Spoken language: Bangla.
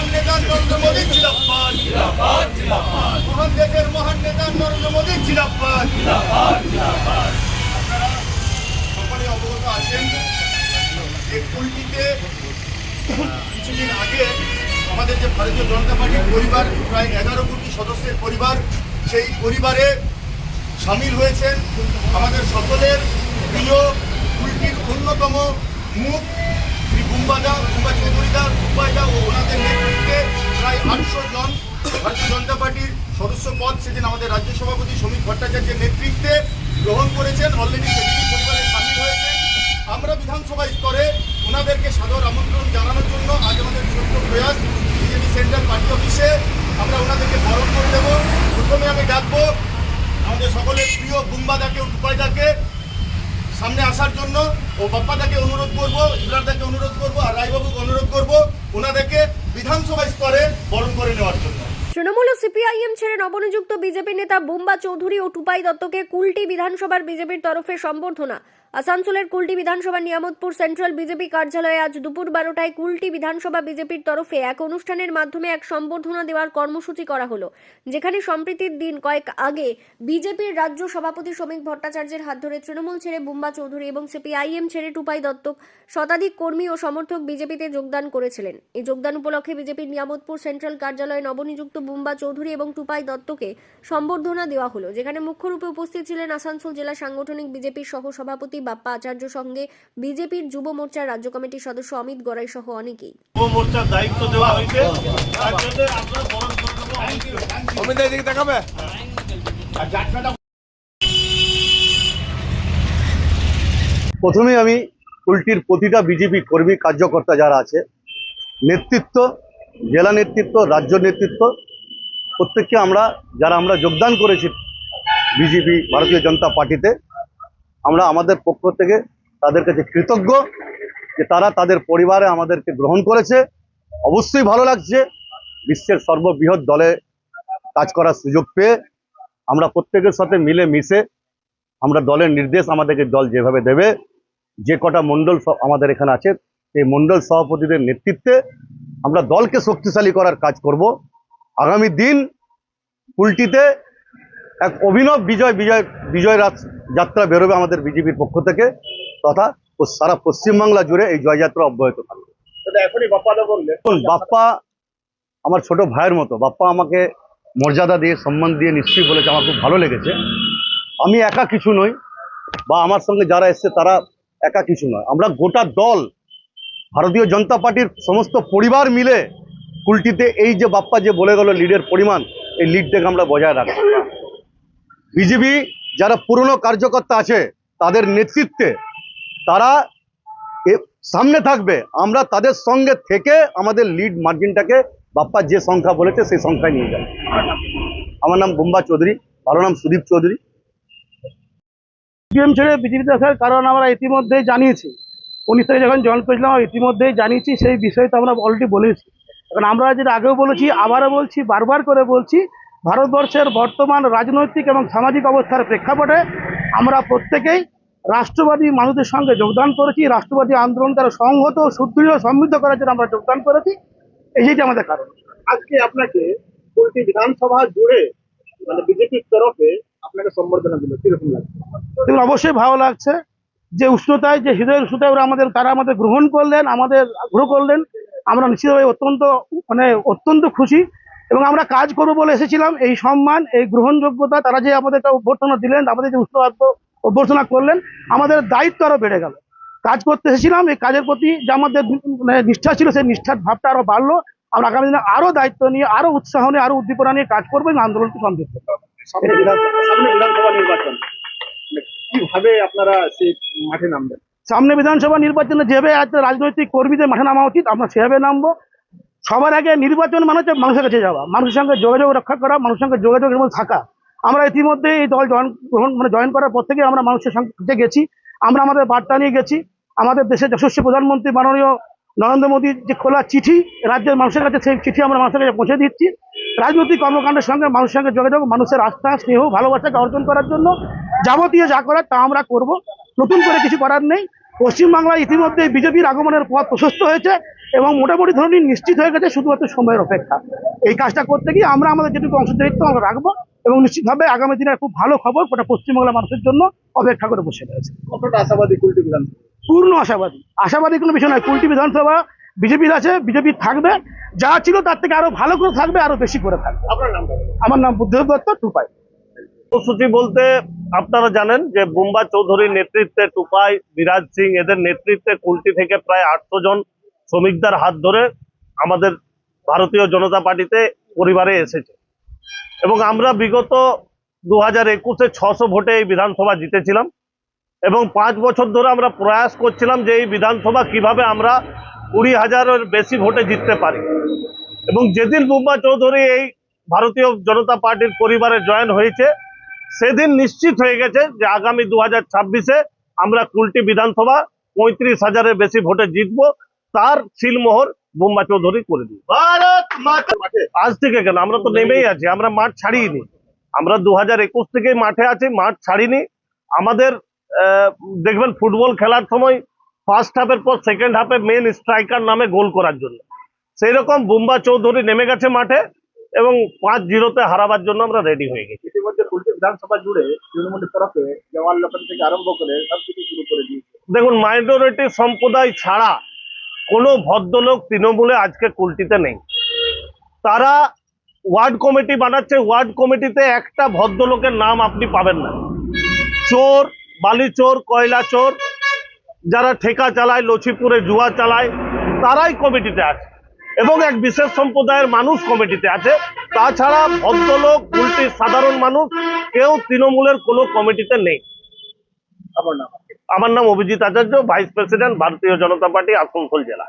মহান নেতা নরেন্দ্র মোদী জিন্দাবাদ, মহান দেশের মহান নেতা নরেন্দ্র মোদী জিন্দাবাদ। আপনারা সকলে অবগত আছেন যে কুলটিতে কিছুদিন আগে আমাদের যে ভারতীয় জনতা পার্টির পরিবার, প্রায় 11 কোটি সদস্যের পরিবার, সেই পরিবারে সামিল হয়েছেন আমাদের সকলের প্রিয় কুলটির অন্যতম মুখ শ্রী বুম্বা চৌধুরীদা, রূপাইদা ও ওনাদের নেতৃত্বে প্রায় 800 জন ভারতীয় জনতা পার্টির সদস্য পদ সেদিন আমাদের রাজ্য সভাপতি সমীর ভট্টাচার্যের নেতৃত্বে গ্রহণ করেছেন। অলরেডি সেদিনই পরিবারে সামিল হয়েছেন। আমরা বিধানসভা স্তরে ওনাদেরকে সাদর আমন্ত্রণ জানানোর জন্য আজ আমাদের ছোট্ট প্রয়াস বিজেপি সেন্ট্রাল পার্টি অফিসে আমরা ওনাদেরকে বরণ করে দেব। প্রথমে আমি ডাকবো আমাদের সকলের প্রিয় বুম্বাদাকে ও রূপাইদাকে সামনে আসার জন্য, ও বাপ্পাদাকে অনুরোধ করব, ইব্রারদাকে অনুরোধ করব, আর রায়বাবুকে অনুরোধ করব ওনাদেরকে বিধানসভা স্তরে বরণ করে নেওয়ার জন্য। তৃণমূল ও সিপিআইএম ছেড়ে নবনিযুক্ত বিজেপি নেতা বুম্বা চৌধুরী ও টুপাই দত্তকে কুলটি বিধানসভার বিজেপির তরফে সম্বর্ধনা। আসানসোলের কুলটি বিধানসভা নিয়ামতপুর সেন্ট্রাল বিজেপি কার্যালয়ে আজ দুপুর 12টায় কুলটি বিধানসভা বিজেপির তরফে এক অনুষ্ঠানের মাধ্যমে এক সম্বর্ধনা দেওয়ার কর্মসূচি করা হলো, যেখানে সম্প্রীতির দিন কয়েক আগে বিজেপির রাজ্য সভাপতি সমীর ভট্টাচার্যের হাত ধরে তৃণমূল ছেড়ে বুম্বা চৌধুরী এবং সিপিআইএম ছেড়ে টুপাই দত্ত শতাধিক কর্মী ও সমর্থক বিজেপিতে যোগদান করেছিলেন। এই যোগদান উপলক্ষে বিজেপির নিয়ামতপুর সেন্ট্রাল কার্যালয়ে নবনিযুক্ত বুম্বা চৌধুরী এবং টুপাই দত্তকে সম্বর্ধনা দেওয়া হলো, যেখানে মুখ্য রূপে উপস্থিত ছিলেন আসানসোল জেলা সাংগঠনিক বিজেপির সহ সভাপতি বাপ্পা আচার্য, সঙ্গে বিজেপির যুব মোর্চার রাজ্য কমিটির সদস্য অমিত গড়াই সহ অনেকেই। যুব মোর্চার দায়িত্ব দেওয়া হয়েছে, তার জন্য আপনারা বরণ করে দেবো। অমিত এদিকে দেখাবে। প্রথমে আমি কুলটির প্রতিটা বিজেপি কর্মী কার্যকর্তা যারা আছে, নেতৃত্ব, জেলা নেতৃত্ব, রাজ্য নেতৃত্ব, প্রত্যেককে আমরা যোগদান করেছি বিজেপি ভারতীয় জনতা পার্টিতে, আমরা আমাদের পক্ষ থেকে তাদের কাছে কৃতজ্ঞ যে তারা তাদের পরিবারে আমাদেরকে গ্রহণ করেছে। অবশ্যই ভালো লাগছে বিশ্বের সর্ববৃহৎ দলে কাজ করার সুযোগ পেয়ে। আমরা প্রত্যেকের সাথে মিলে মিশে আমরা দলের নির্দেশ আমাদেরকে দল যেভাবে দেবে, যে কটা মণ্ডল আমাদের এখানে আছে সেই মণ্ডল সভাপতিদের নেতৃত্বে আমরা দলকে শক্তিশালী করার কাজ করব। আগামী দিন কুলটিতে এক অভিনব বিজয় যাত্রা বেরোবে আমাদের বিজেপির পক্ষ থেকে, তথা সারা পশ্চিমবাংলা জুড়ে এই জয়যাত্রা অব্যাহত থাকবে। এখনই বাপ্পাদা বললেন, বাপ্পা আমার ছোট ভাইয়ের মতো, বাপ্পা আমাকে মর্যাদা দিয়ে সম্মান দিয়ে নিশ্চয়ই বলেছে, আমার খুব ভালো লেগেছে। আমি একা কিছু নই, বা আমার সঙ্গে যারা এসছে তারা একা কিছু নয়, আমরা গোটা দল ভারতীয় জনতা পার্টির সমস্ত পরিবার মিলে কুলটিতে এই যে বাপ্পা যে বলে গেল লিডের পরিমাণ, এই লিডটাকে আমরা বজায় রাখব। বিজেপি যারা পুরনো কার্যকর্তা আছে তাদের নেতৃত্বে তারা সামনে থাকবে, আমরা তাদের সঙ্গে থেকে আমাদের লিড মার্জিনটাকে বাপ্পা যে সংখ্যা বলেছে সেই সংখ্যায় নিয়ে যাবে। আমার নাম বুম্বা চৌধুরী, ভালো নাম সুদীপ চৌধুরী। সিপিএম ছেড়ে বিজেপিতে আসার কারণ আমরা ইতিমধ্যেই জানিয়েছি, 19 তারিখে যখন জয়েন করেছিলাম ইতিমধ্যেই জানিয়েছি, সেই বিষয়ে তো আমরা অলরেডি বলেছি। এখন আমরা যেটা আগেও বলেছি, আবারও বলছি, বারবার করে বলছি, ভারতবর্ষের বর্তমান রাজনৈতিক এবং সামাজিক অবস্থার প্রেক্ষাপটে আমরা প্রত্যেকেই রাষ্ট্রবাদী মানুষদের সঙ্গে যোগদান করেছি। রাষ্ট্রবাদী আন্দোলন তারা সংহত, সুদৃঢ়, সমৃদ্ধ করার জন্য আমরা যোগদান করেছি। এইটাই আমাদের কারণ। আজকে আপনাকে কুলটি বিধানসভা জুড়ে মানে বিজেপির তরফে আপনাকে সম্বর্ধনা দিল, কিরকম লাগছে? এগুলো অবশ্যই ভালো লাগছে, যে উষ্ণতায়, যে হৃদয়ের উষ্ণতায় তারা আমাদের গ্রহণ করলেন, আমাদের আগ্রহ করলেন। আমরা নিশ্চিতভাবে অত্যন্ত খুশি, এবং আমরা কাজ করবো বলে এসেছিলাম। এই সম্মান, এই গ্রহণযোগ্যতা, তারা যে আমাদের অভ্যর্থনা দিলেন, আমাদের যে উষ্ণবাদ্য অভ্যর্থনা করলেন, আমাদের দায়িত্ব আরো বেড়ে গেল। কাজ করতে এসেছিলাম, এই কাজের প্রতি যে আমাদের নিষ্ঠা ছিল, সেই নিষ্ঠার ভাবটা আরো বাড়লো। আমরা আগামী দিনে আরো দায়িত্ব নিয়ে, আরো উৎসাহ নিয়ে, আরো উদ্দীপনা নিয়ে কাজ করবো এবং আন্দোলনকে সমৃদ্ধ করবো। সামনে বিধানসভা নির্বাচন, কিভাবে আপনারা সেই মাঠে নামবেন? সামনে বিধানসভা নির্বাচনে যেভাবে রাজনৈতিক কর্মীদের মাঠে নামা উচিত, আমরা সেভাবে নামবো। সবার আগে নির্বাচন মানে হচ্ছে মানুষের কাছে যাওয়া, মানুষের সঙ্গে যোগাযোগ রক্ষা করা, মানুষের সঙ্গে যোগাযোগের মধ্যে থাকা। আমরা ইতিমধ্যে এই দল জয়েন করার পর থেকে আমরা মানুষের সঙ্গে গেছি, আমরা আমাদের বার্তা নিয়ে গেছি। আমাদের দেশের যশস্বী প্রধানমন্ত্রী মাননীয় নরেন্দ্র মোদীর যে খোলা চিঠি রাজ্যের মানুষের কাছে, সেই চিঠি আমরা মানুষের কাছে পৌঁছে দিচ্ছি। রাজনৈতিক কর্মকাণ্ডের সঙ্গে মানুষের সঙ্গে যোগাযোগ, মানুষের আস্থা, স্নেহ, ভালোবাসাকে অর্জন করার জন্য যাবতীয় যা করার তা আমরা করব। নতুন করে কিছু করার নেই। পশ্চিমবাংলায় ইতিমধ্যে বিজেপির আগমনের পথ প্রশস্ত হয়েছে। এবং মোটামুটি ধরুন নিশ্চিত হয়ে গেছে, শুধুমাত্র সময়ের অপেক্ষা। এই কাজটা করতে গিয়ে আমরা আমাদের যেটুকু অংশদায়িত্ব আমরা রাখবো এবং নিশ্চিতভাবে আগামী দিনের খুব ভালো খবর গোটা পশ্চিমবাংলার মানুষের জন্য অপেক্ষা করে বসে রয়েছে। কতটা আশাবাদী কুলটি বিধানসভা? পূর্ণ আশাবাদী, আশাবাদী কোনো বিষয় নয়। কুলটি বিধানসভা বিজেপির আছে, বিজেপি থাকবে, যা ছিল তার থেকে আরো ভালো করে থাকবে, আরো বেশি করে থাকবে। আপনার নামটা বলুন। আমার নাম বুদ্ধদেব দত্ত, টুপাই। কর্মসূচি বলতে আপনারা জানেন যে বুম্বা চৌধুরীর নেতৃত্বে, টুপাই, বিরাজ সিং এদের নেতৃত্বে কুলটি থেকে প্রায় 800 জন শ্রমিকদের হাত ধরে আমাদের ভারতীয় জনতা পার্টিতে পরিবারে এসেছে এবং আমরা বিগত 2021-এ 600 ভোটে এই বিধানসভা জিতেছিলাম এবং 5 বছর ধরে আমরা প্রয়াস করছিলাম যে এই বিধানসভা কিভাবে আমরা 20,000-এর বেশি ভোটে জিততে পারি। এবং যেদিন বুম্বা চৌধুরী এই ভারতীয় জনতা পার্টির পরিবারে জয়েন হয়েছে সেদিন নিশ্চিত হয়ে গেছে যে আগামী 2026-এ আমরা কুলটি বিধানসভা 35,000-এর বেশি ভোটে জিতবো। তার সিলমোহর বুম্বা চৌধুরী করে দিই। ভারত মাতা মাঠে আজ থেকে কেন, আমরা তো নেমেই আছি, আমরা মাঠ ছাড়িনি। আমরা 2021 থেকেই মাঠে আছি, মাঠ ছাড়িনি। আমাদের দেখবেন ফুটবল খেলার সময় ফার্স্ট হাফের পর সেকেন্ড হাফে মেন স্ট্রাইকার নামে গোল করার জন্য, সেই রকম বুম্বা চৌধুরী নেমে গেছে মাঠে এবং 5-0-তে হারাবার জন্য আমরা রেডি হয়ে গেছি। ইতিমধ্যে কুলটি বিধানসভা জুড়ে তৃণমূলের তরফে দেওয়াল লোকের থেকে আরম্ভ করে সবকিছু শুরু করে দিয়েছে। দেখুন, মাইনরিটি সম্প্রদায় ছাড়া কোনো ভদ্রলোক তৃণমূলে আজকে কুলটিতে নেই। তারা ওয়ার্ড কমিটি বানাচ্ছে, ওয়ার্ড কমিটিতে একটা ভদ্রলোকের নাম আপনি পাবেন না। চোর, বালি চোর, কয়লা চোর, যারা ঠেকা চালায়, লছিপুরে জুয়া চালায়, তারাই কমিটিতে আছে এবং এক বিশেষ সম্প্রদায়ের মানুষ কমিটিতে আছে। তাছাড়া ভদ্রলোক, কুলটির সাধারণ মানুষ কেউ তৃণমূলের কোনো কমিটিতে নেই। আপনার নাম? আমার নাম অভিজিৎ আচার্য, ভাইস প্রেসিডেন্ট, ভারতীয় জনতা পার্টি, আসানসোল জেলা।